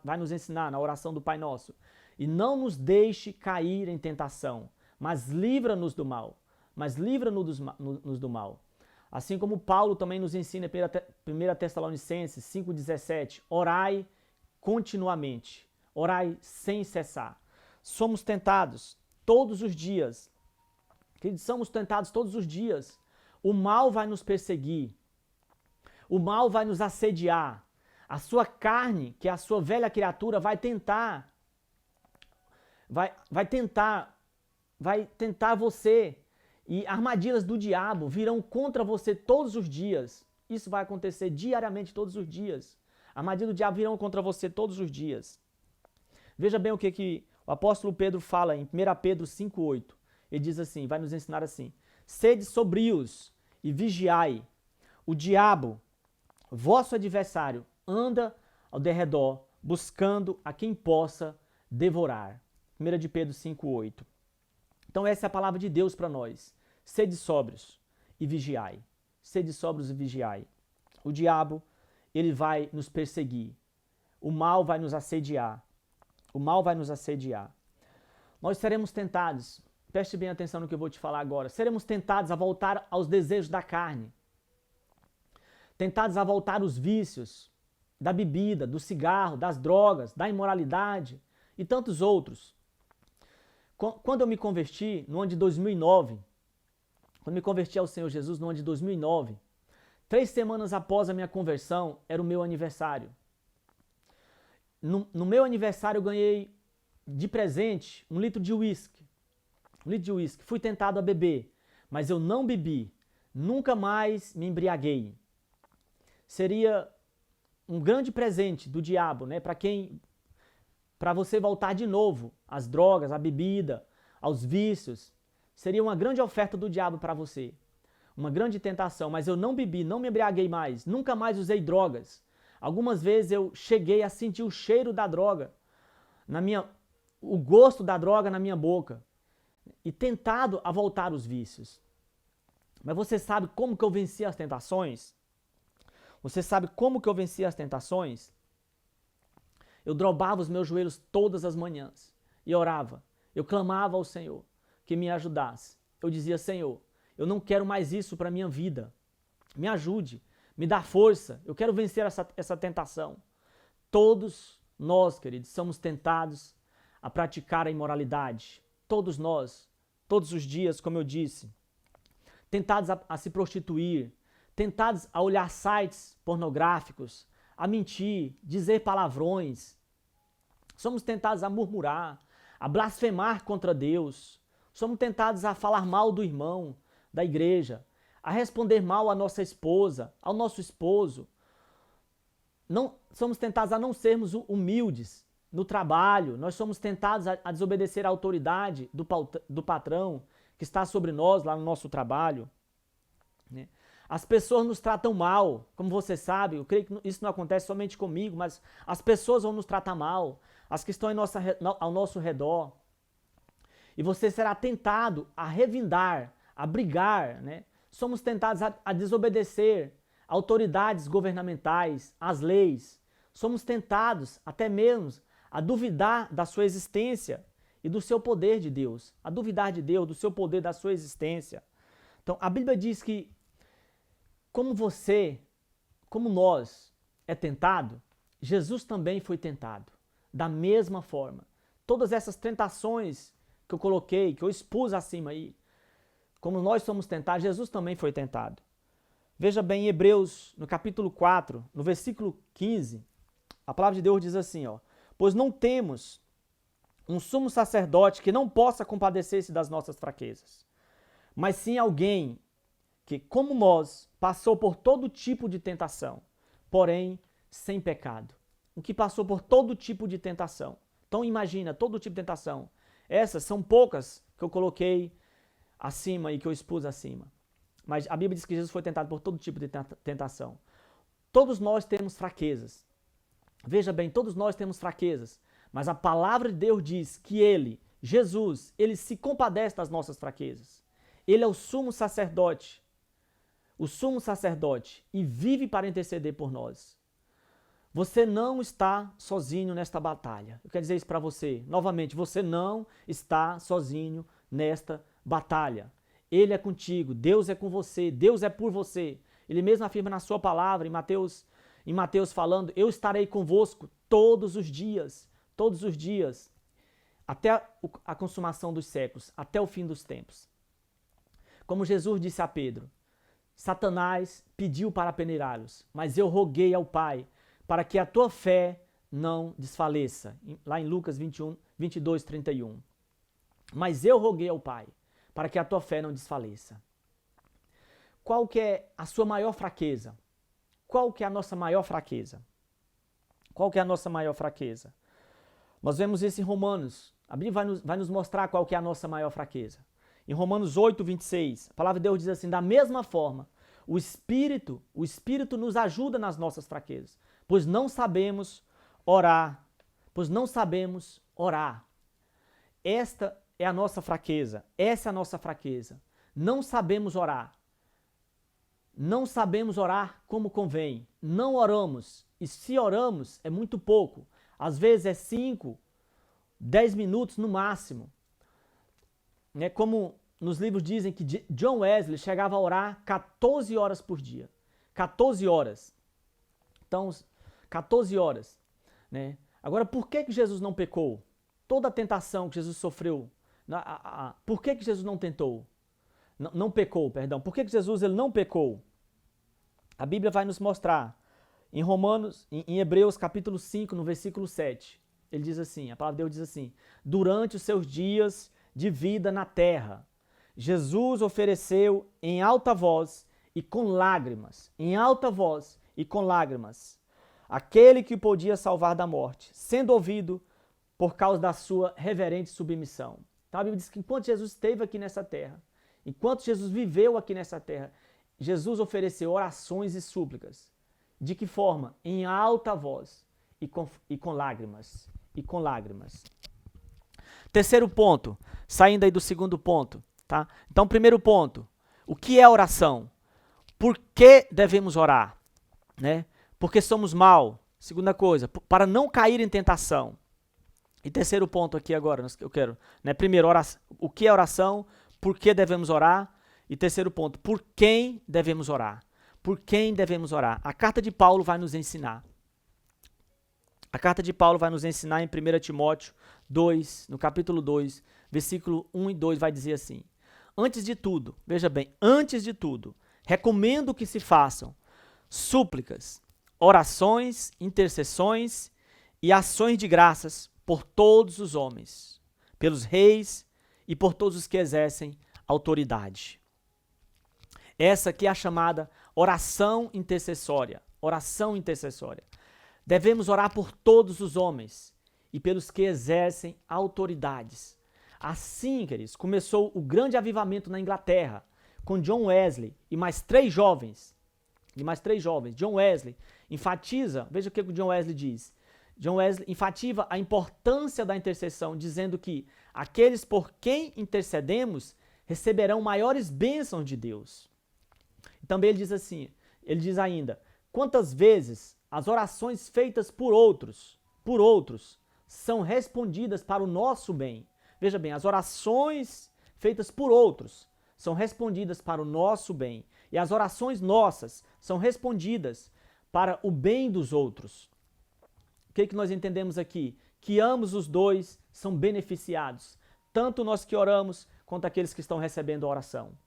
vai nos ensinar na oração do Pai Nosso. E não nos deixe cair em tentação, mas livra-nos do mal. Mas livra-nos do mal. Assim como Paulo também nos ensina em 1 Tessalonicenses 5,17, orai continuamente, orai sem cessar. Somos tentados todos os dias. Queridos, somos tentados todos os dias. O mal vai nos perseguir. O mal vai nos assediar. A sua carne, que é a sua velha criatura, vai tentar você. E armadilhas do diabo virão contra você todos os dias. Isso vai acontecer diariamente, todos os dias. Armadilhas do diabo virão contra você todos os dias. Veja bem o que o apóstolo Pedro fala em 1 Pedro 5,8. Ele diz assim, vai nos ensinar assim. Sede sobrios e vigiai. O diabo, vosso adversário, anda ao derredor, buscando a quem possa devorar. 1 de Pedro 5,8. Então essa é a palavra de Deus para nós. Sede sóbrios e vigiai. Sede sóbrios e vigiai. O diabo, ele vai nos perseguir. O mal vai nos assediar. O mal vai nos assediar. Nós seremos tentados, preste bem atenção no que eu vou te falar agora, seremos tentados a voltar aos desejos da carne. Tentados a voltar aos vícios da bebida, do cigarro, das drogas, da imoralidade e tantos outros. Quando eu me converti, no ano de 2009, quando me converti ao Senhor Jesus no ano de 2009, 3 semanas após a minha conversão, era o meu aniversário. No meu aniversário eu ganhei de presente 1 litro de uísque. 1 litro de uísque. Fui tentado a beber, mas eu não bebi. Nunca mais me embriaguei. seria um grande presente do diabo, né? Para você voltar de novo às drogas, à bebida, aos vícios. Seria uma grande oferta do diabo para você. Uma grande tentação, mas eu não bebi, não me embriaguei mais, nunca mais usei drogas. Algumas vezes eu cheguei a sentir o cheiro da droga, o gosto da droga na minha boca, e tentado a voltar aos vícios. Mas você sabe como que eu venci as tentações? Você sabe como que eu venci as tentações? Eu dobrava os meus joelhos todas as manhãs e orava. Eu clamava ao Senhor que me ajudasse. Eu dizia, Senhor, eu não quero mais isso para a minha vida. Me ajude, me dá força. Eu quero vencer essa tentação. Todos nós, queridos, somos tentados a praticar a imoralidade. Todos nós, todos os dias, como eu disse. Tentados a se prostituir, tentados a olhar sites pornográficos, a mentir, dizer palavrões. Somos tentados a murmurar, a blasfemar contra Deus. Somos tentados a falar mal do irmão, da igreja, a responder mal à nossa esposa, ao nosso esposo. Somos tentados a não sermos humildes no trabalho. Nós somos tentados a desobedecer à autoridade do patrão que está sobre nós lá no nosso trabalho. Né? As pessoas nos tratam mal, como você sabe, eu creio que isso não acontece somente comigo, mas as pessoas vão nos tratar mal, as que estão ao nosso redor. E você será tentado a revindar, a brigar, né? Somos tentados a desobedecer autoridades governamentais, as leis. Somos tentados até mesmo a duvidar da sua existência e do seu poder de Deus, a duvidar de Deus, do seu poder, da sua existência. Então, a Bíblia diz que como nós é tentado, Jesus também foi tentado, da mesma forma. Todas essas tentações que eu coloquei, que eu expus acima aí, como nós somos tentados, Jesus também foi tentado. Veja bem, em Hebreus, no capítulo 4, no versículo 15, a palavra de Deus diz assim, ó, pois não temos um sumo sacerdote que não possa compadecer-se das nossas fraquezas, mas sim alguém que, como nós, passou por todo tipo de tentação, porém sem pecado. O que passou por todo tipo de tentação. Então imagina, todo tipo de tentação. Essas são poucas que eu coloquei acima e que eu expus acima. Mas a Bíblia diz que Jesus foi tentado por todo tipo de tentação. Todos nós temos fraquezas. Veja bem, todos nós temos fraquezas. Mas a palavra de Deus diz que Ele, Jesus, Ele se compadece das nossas fraquezas. Ele é o sumo sacerdote. O sumo sacerdote. E vive para interceder por nós. Você não está sozinho nesta batalha. Eu quero dizer isso para você. Novamente, você não está sozinho nesta batalha. Ele é contigo, Deus é com você, Deus é por você. Ele mesmo afirma na sua palavra, em Mateus falando, eu estarei convosco todos os dias, até a consumação dos séculos, até o fim dos tempos. Como Jesus disse a Pedro, Satanás pediu para peneirá-los, mas eu roguei ao Pai para que a tua fé não desfaleça. Lá em Lucas 22, 31. Mas eu roguei ao Pai para que a tua fé não desfaleça. Qual que é a sua maior fraqueza? Qual que é a nossa maior fraqueza? Qual que é a nossa maior fraqueza? Nós vemos isso em Romanos. A Bíblia vai nos mostrar qual que é a nossa maior fraqueza. Em Romanos 8, 26, a palavra de Deus diz assim, da mesma forma, o Espírito nos ajuda nas nossas fraquezas, pois não sabemos orar. Esta é a nossa fraqueza, essa é a nossa fraqueza. Não sabemos orar. Não sabemos orar como convém. Não oramos. E se oramos, é muito pouco. Às vezes é 5, 10 minutos no máximo. Né? Como nos livros dizem que John Wesley chegava a orar 14 horas por dia. 14 horas. Então, 14 horas. Né? Agora, por que Jesus não pecou? Toda a tentação que Jesus sofreu, por que Jesus não tentou? Não pecou, perdão. Por que Jesus ele não pecou? A Bíblia vai nos mostrar em Hebreus capítulo 5, no versículo 7. Ele diz assim, a palavra de Deus diz assim, durante os seus dias de vida na terra, Jesus ofereceu em alta voz e com lágrimas, e com lágrimas. Aquele que o podia salvar da morte, sendo ouvido por causa da sua reverente submissão. Então a Bíblia diz que enquanto Jesus esteve aqui nessa terra, enquanto Jesus viveu aqui nessa terra, Jesus ofereceu orações e súplicas. De que forma? Em alta voz e com lágrimas. E com lágrimas. Terceiro ponto, saindo aí do segundo ponto, tá? Então, primeiro ponto, o que é oração? Por que devemos orar? Né? Porque somos mal. Segunda coisa, para não cair em tentação. E terceiro ponto aqui agora, eu quero, né? Primeiro, oração, o que é oração? Por que devemos orar? E terceiro ponto, por quem devemos orar? Por quem devemos orar? A carta de Paulo vai nos ensinar. A carta de Paulo vai nos ensinar em 1 Timóteo 2, no capítulo 2, versículo 1 e 2, vai dizer assim: antes de tudo, veja bem, antes de tudo, recomendo que se façam súplicas, orações, intercessões e ações de graças por todos os homens, pelos reis e por todos os que exercem autoridade. Essa aqui é a chamada oração intercessória. Oração intercessória. Devemos orar por todos os homens e pelos que exercem autoridades. Assim, queridos, começou o grande avivamento na Inglaterra, com John Wesley e mais três jovens. John Wesley enfatiza, veja o que o John Wesley diz. John Wesley enfatiza a importância da intercessão, dizendo que aqueles por quem intercedemos receberão maiores bênçãos de Deus. Também ele diz assim, ele diz ainda, quantas vezes as orações feitas por outros, são respondidas para o nosso bem. Veja bem, as orações feitas por outros são respondidas para o nosso bem. E as orações nossas são respondidas para o bem dos outros. O que nós entendemos aqui? Que ambos os dois são beneficiados. Tanto nós que oramos, quanto aqueles que estão recebendo a oração.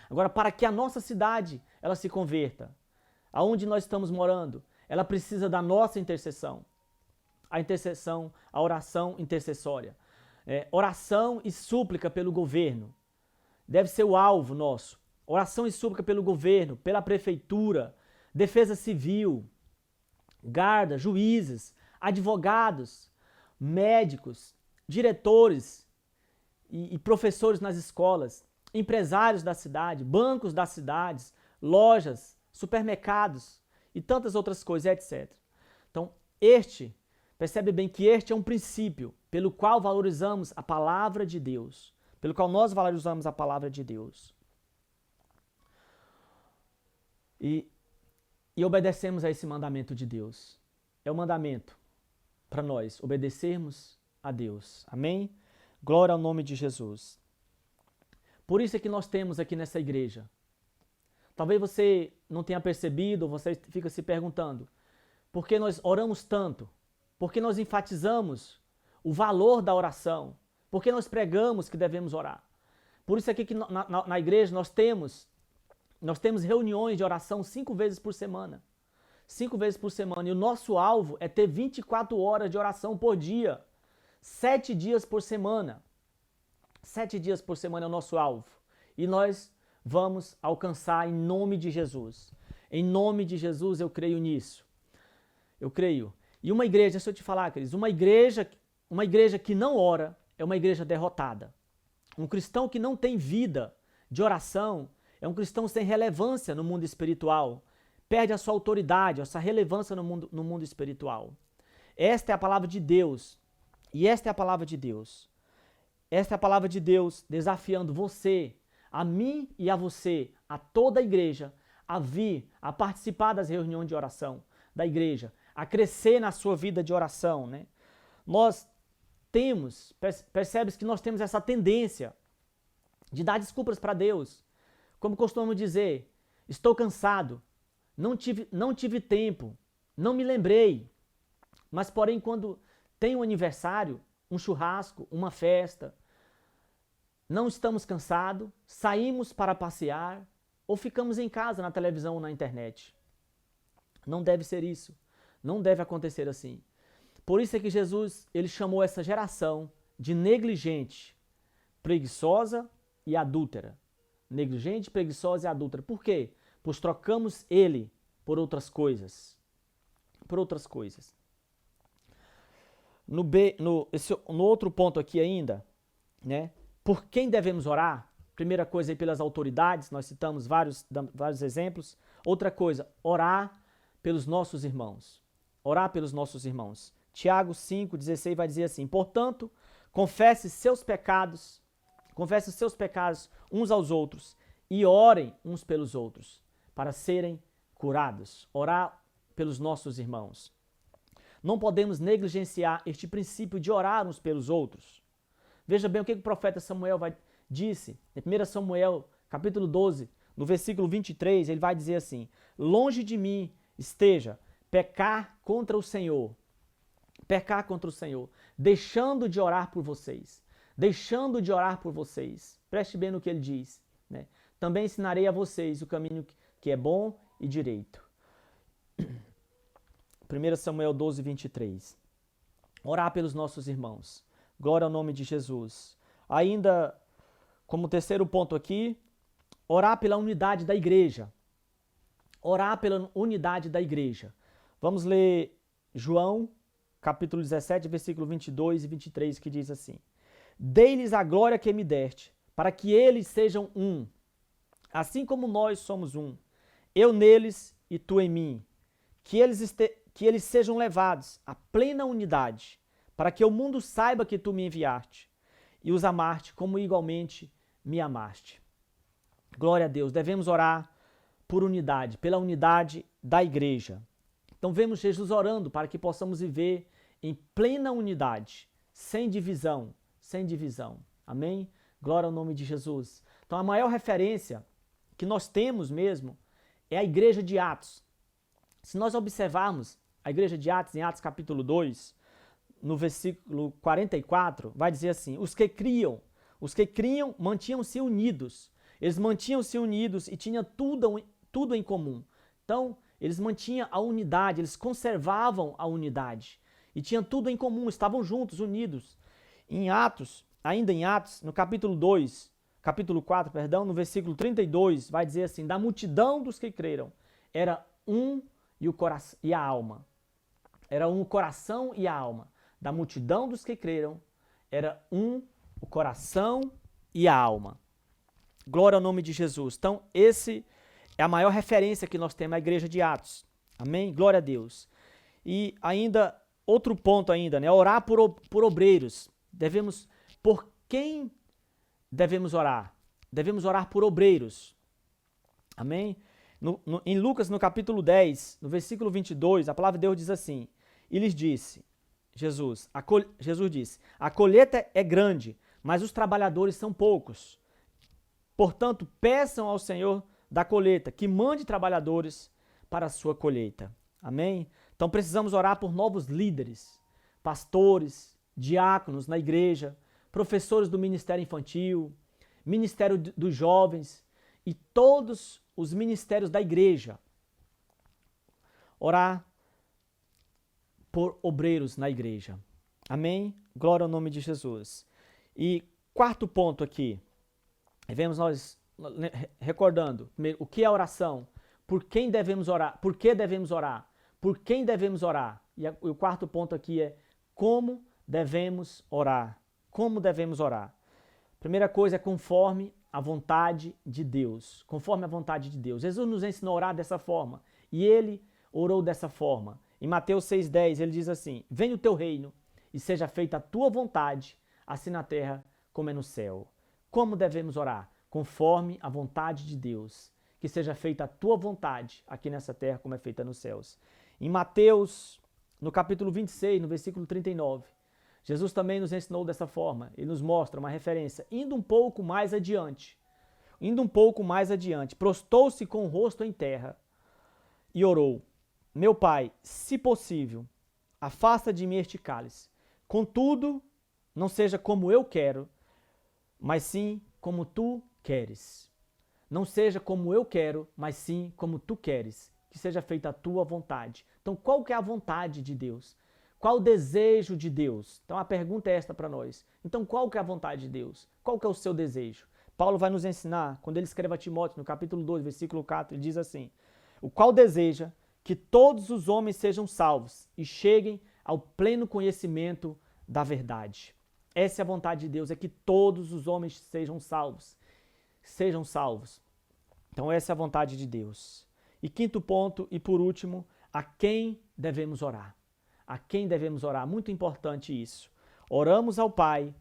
Agora, para que a nossa cidade ela se converta, aonde nós estamos morando, ela precisa da nossa intercessão. A intercessão, a oração intercessória. Oração e súplica pelo governo. Deve ser o alvo nosso. Oração e súplica pelo governo, pela prefeitura, defesa civil, guarda, juízes, advogados, médicos, diretores e professores nas escolas, empresários da cidade, bancos das cidades, lojas, supermercados e tantas outras coisas, etc. Então, percebe bem que este é um princípio pelo qual valorizamos a palavra de Deus, pelo qual nós valorizamos a palavra de Deus. E obedecemos a esse mandamento de Deus. É o mandamento para nós obedecermos a Deus. Amém? Glória ao nome de Jesus. Por isso é que nós temos aqui nessa igreja. Talvez você não tenha percebido, ou você fica se perguntando, por que nós oramos tanto? Por que nós enfatizamos o valor da oração? Por que nós pregamos que devemos orar? Por isso aqui que na igreja nós temos reuniões de oração 5 vezes por semana. 5 vezes por semana. E o nosso alvo é ter 24 horas de oração por dia. 7 dias por semana. 7 dias por semana é o nosso alvo. E nós vamos alcançar em nome de Jesus. Em nome de Jesus eu creio nisso. Eu creio. E uma igreja, deixa eu te falar, queridos, uma igreja que não ora é uma igreja derrotada. Um cristão que não tem vida de oração é um cristão sem relevância no mundo espiritual. Perde a sua autoridade, a sua relevância no mundo espiritual. Esta é a palavra de Deus. E esta é a palavra de Deus. Esta é a palavra de Deus desafiando você, a mim e a você, a toda a igreja, a vir, a participar das reuniões de oração da igreja, a crescer na sua vida de oração, né? Nós percebes que nós temos essa tendência de dar desculpas para Deus. Como costumamos dizer, estou cansado, não tive tempo, não me lembrei. Mas, porém, quando tem um aniversário, um churrasco, uma festa, não estamos cansados, saímos para passear ou ficamos em casa, na televisão ou na internet. Não deve ser isso. Não deve acontecer assim. Por isso é que Jesus ele chamou essa geração de negligente, preguiçosa e adúltera. Negligente, preguiçosa e adúltera. Por quê? Pois trocamos ele por outras coisas. Por outras coisas. No outro ponto aqui ainda, né? Por quem devemos orar? Primeira coisa aí pelas autoridades, nós citamos vários exemplos. Outra coisa, orar pelos nossos irmãos. Orar pelos nossos irmãos. Tiago 5,16 vai dizer assim: portanto, confesse os seus pecados uns aos outros e orem uns pelos outros para serem curados. Orar pelos nossos irmãos. Não podemos negligenciar este princípio de orar uns pelos outros. Veja bem o que o profeta Samuel disse em 1 Samuel, capítulo 12, no versículo 23, ele vai dizer assim: longe de mim esteja pecar contra o Senhor, deixando de orar por vocês, Preste bem no que ele diz, né? Também ensinarei a vocês o caminho que é bom e direito. 1 Samuel 12, 23. Orar pelos nossos irmãos. Glória ao nome de Jesus. Ainda, como terceiro ponto aqui, orar pela unidade da igreja. Orar pela unidade da igreja. Vamos ler João, capítulo 17, versículo 22 e 23, que diz assim: dei-lhes a glória que me deste, para que eles sejam um, assim como nós somos um, eu neles e tu em mim, que eles sejam levados à plena unidade, para que o mundo saiba que tu me enviaste e os amaste como igualmente me amaste. Glória a Deus. Devemos orar por unidade, pela unidade da igreja. Então vemos Jesus orando para que possamos viver em plena unidade, sem divisão. Amém? Glória ao nome de Jesus. Então a maior referência que nós temos mesmo é a igreja de Atos. Se nós observarmos a igreja de Atos, em Atos capítulo 2, no versículo 44, vai dizer assim: os que criam mantinham-se unidos. Eles mantinham-se unidos e tinham tudo em comum. Então, eles mantinham a unidade, eles conservavam a unidade. E tinham tudo em comum, estavam juntos, unidos. Ainda em Atos, no capítulo 4, no versículo 32, vai dizer assim: da multidão dos que creram, era um e a alma. Era um o coração e a alma. Da multidão dos que creram, era um o coração e a alma. Glória ao nome de Jesus. Então, esse é a maior referência que nós temos à igreja de Atos. Amém? Glória a Deus. E ainda, outro ponto ainda, né? Orar por obreiros. Por quem devemos orar? Devemos orar por obreiros. Amém? Em Lucas, no capítulo 10, no versículo 22, a palavra de Deus diz assim: e lhes disse, Jesus disse: a colheita é grande, mas os trabalhadores são poucos. Portanto, peçam ao Senhor da colheita que mande trabalhadores para a sua colheita. Amém? Então precisamos orar por novos líderes, pastores, diáconos na igreja, professores do ministério infantil, ministério dos jovens e todos os ministérios da igreja. Orar por obreiros na igreja. Amém? Glória ao nome de Jesus. E quarto ponto aqui, vemos nós recordando, primeiro, o que é oração? Por quem devemos orar? Por que devemos orar? Por quem devemos orar? E o quarto ponto aqui é como devemos orar. Como devemos orar? Primeira coisa é conforme a vontade de Deus. Conforme a vontade de Deus. Jesus nos ensinou a orar dessa forma. E ele orou dessa forma. Em Mateus 6,10 ele diz assim: venha o teu reino e seja feita a tua vontade, assim na terra como é no céu. Como devemos orar? Conforme a vontade de Deus. Que seja feita a tua vontade aqui nessa terra como é feita nos céus. Em Mateus, no capítulo 26, no versículo 39, Jesus também nos ensinou dessa forma. Ele nos mostra uma referência. Indo um pouco mais adiante, prostou-se com o rosto em terra e orou: meu Pai, se possível, afasta de mim este cálice. Contudo, não seja como eu quero, mas sim como tu queres. Não seja como eu quero, mas sim como tu queres. Que seja feita a tua vontade. Então, qual que é a vontade de Deus? Qual o desejo de Deus? Então, a pergunta é esta para nós. Então, qual que é a vontade de Deus? Qual que é o seu desejo? Paulo vai nos ensinar, quando ele escreve a Timóteo, no capítulo 2, versículo 4, ele diz assim: o qual deseja que todos os homens sejam salvos e cheguem ao pleno conhecimento da verdade. Essa é a vontade de Deus, é que todos os homens sejam salvos. Sejam salvos. Então essa é a vontade de Deus. E quinto ponto, e por último, a quem devemos orar? A quem devemos orar? Muito importante isso. Oramos ao Pai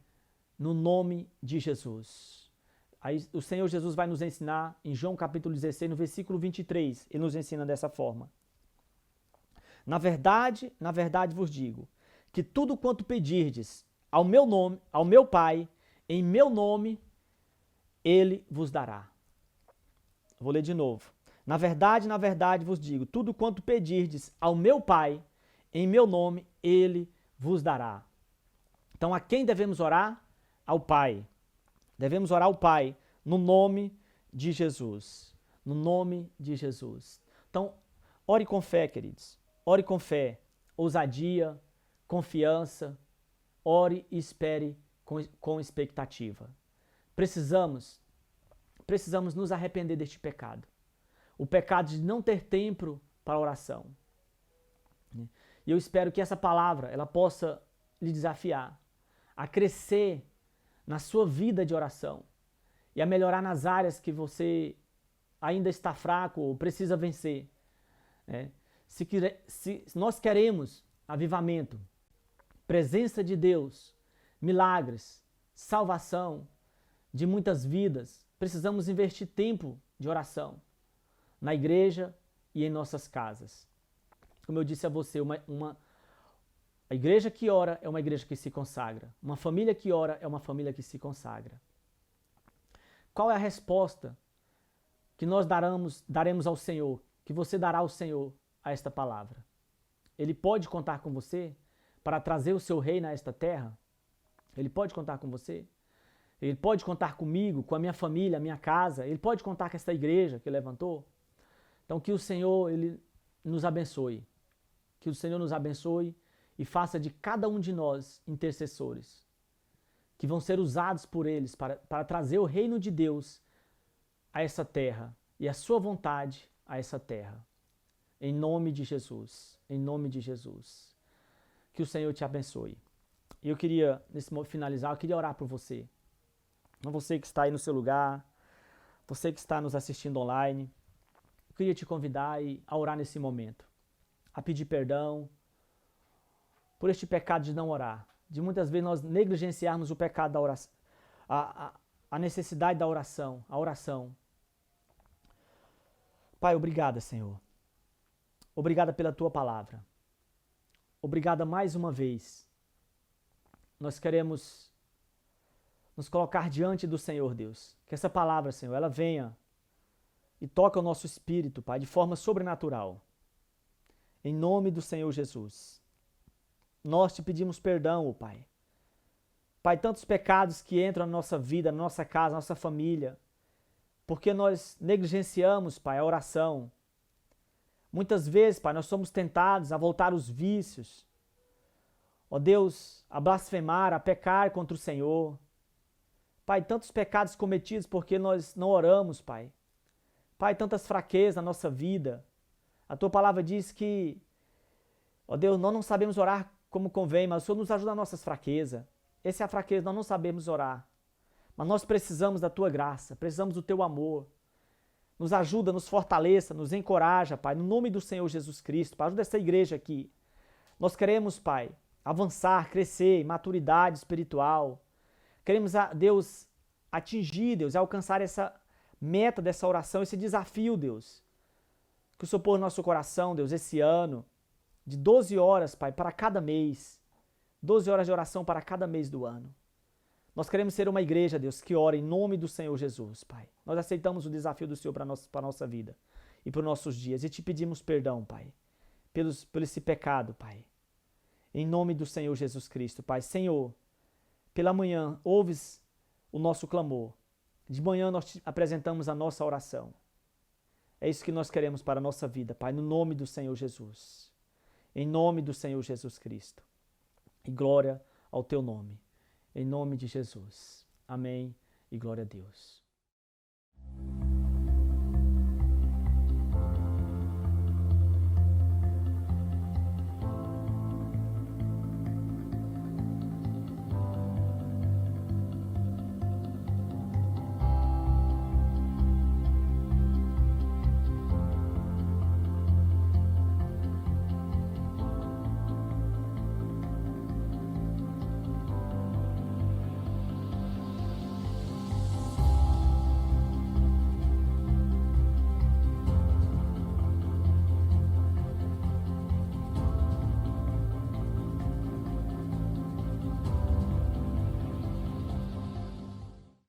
no nome de Jesus. Aí o Senhor Jesus vai nos ensinar em João capítulo 16, no versículo 23. Ele nos ensina dessa forma. Na verdade vos digo, que tudo quanto pedirdes ao meu nome, ao meu Pai, em meu nome, Ele vos dará. Vou ler de novo. Na verdade vos digo, tudo quanto pedirdes ao meu Pai, em meu nome, Ele vos dará. Então, a quem devemos orar? Ao Pai. Devemos orar ao Pai, no nome de Jesus. No nome de Jesus. Então, ore com fé, queridos. Ore com fé, ousadia, confiança. Ore e espere com expectativa. Precisamos nos arrepender deste pecado. O pecado de não ter tempo para a oração. E eu espero que essa palavra ela possa lhe desafiar a crescer na sua vida de oração e a melhorar nas áreas que você ainda está fraco ou precisa vencer. Se nós queremos avivamento, presença de Deus, milagres, salvação de muitas vidas, precisamos investir tempo de oração na igreja e em nossas casas. Como eu disse a você, a igreja que ora é uma igreja que se consagra. Uma família que ora é uma família que se consagra. Qual é a resposta que nós daremos ao Senhor, que você dará ao Senhor a esta palavra? Ele pode contar com você para trazer o seu reino a esta terra? Ele pode contar com você? Ele pode contar comigo, com a minha família, a minha casa? Ele pode contar com esta igreja que levantou? Então que o Senhor ele nos abençoe. Que o Senhor nos abençoe e faça de cada um de nós intercessores, que vão ser usados por eles para trazer o reino de Deus a essa terra e a sua vontade a essa terra. Em nome de Jesus. Em nome de Jesus. Que o Senhor te abençoe. E eu queria, nesse momento finalizar, eu queria orar por você. Você que está aí no seu lugar, você que está nos assistindo online, eu queria te convidar a orar nesse momento. A pedir perdão por este pecado de não orar. De muitas vezes nós negligenciarmos o pecado da oração, a necessidade da oração, a oração. Pai, obrigada, Senhor. Obrigada pela Tua palavra. Obrigada mais uma vez. Nós queremos nos colocar diante do Senhor, Deus. Que essa palavra, Senhor, ela venha e toque o nosso espírito, Pai, de forma sobrenatural. Em nome do Senhor Jesus. Nós te pedimos perdão, Pai. Pai, tantos pecados que entram na nossa vida, na nossa casa, na nossa família, porque nós negligenciamos, Pai, a oração. Muitas vezes, Pai, nós somos tentados a voltar aos vícios. Ó Deus, a blasfemar, a pecar contra o Senhor. Pai, tantos pecados cometidos porque nós não oramos, Pai. Pai, tantas fraquezas na nossa vida. A Tua palavra diz que, ó Deus, nós não sabemos orar como convém, mas o Senhor nos ajuda nas nossas fraquezas. Essa é a fraqueza, nós não sabemos orar. Mas nós precisamos da Tua graça, precisamos do Teu amor. Nos ajuda, nos fortaleça, nos encoraja, Pai, no nome do Senhor Jesus Cristo. Pai, ajuda essa igreja aqui. Nós queremos, Pai, avançar, crescer em maturidade espiritual. Queremos, Deus, atingir, Deus, alcançar essa meta dessa oração, esse desafio, Deus. Que o Senhor pôr no nosso coração, Deus, esse ano, de 12 horas, Pai, para cada mês. 12 horas de oração para cada mês do ano. Nós queremos ser uma igreja, Deus, que ora em nome do Senhor Jesus, Pai. Nós aceitamos o desafio do Senhor para a nossa vida e para os nossos dias. E te pedimos perdão, Pai, por esse pecado, Pai. Em nome do Senhor Jesus Cristo, Pai. Senhor, pela manhã, ouves o nosso clamor. De manhã nós te apresentamos a nossa oração. É isso que nós queremos para a nossa vida, Pai, no nome do Senhor Jesus. Em nome do Senhor Jesus Cristo. E glória ao Teu nome. Em nome de Jesus. Amém e glória a Deus.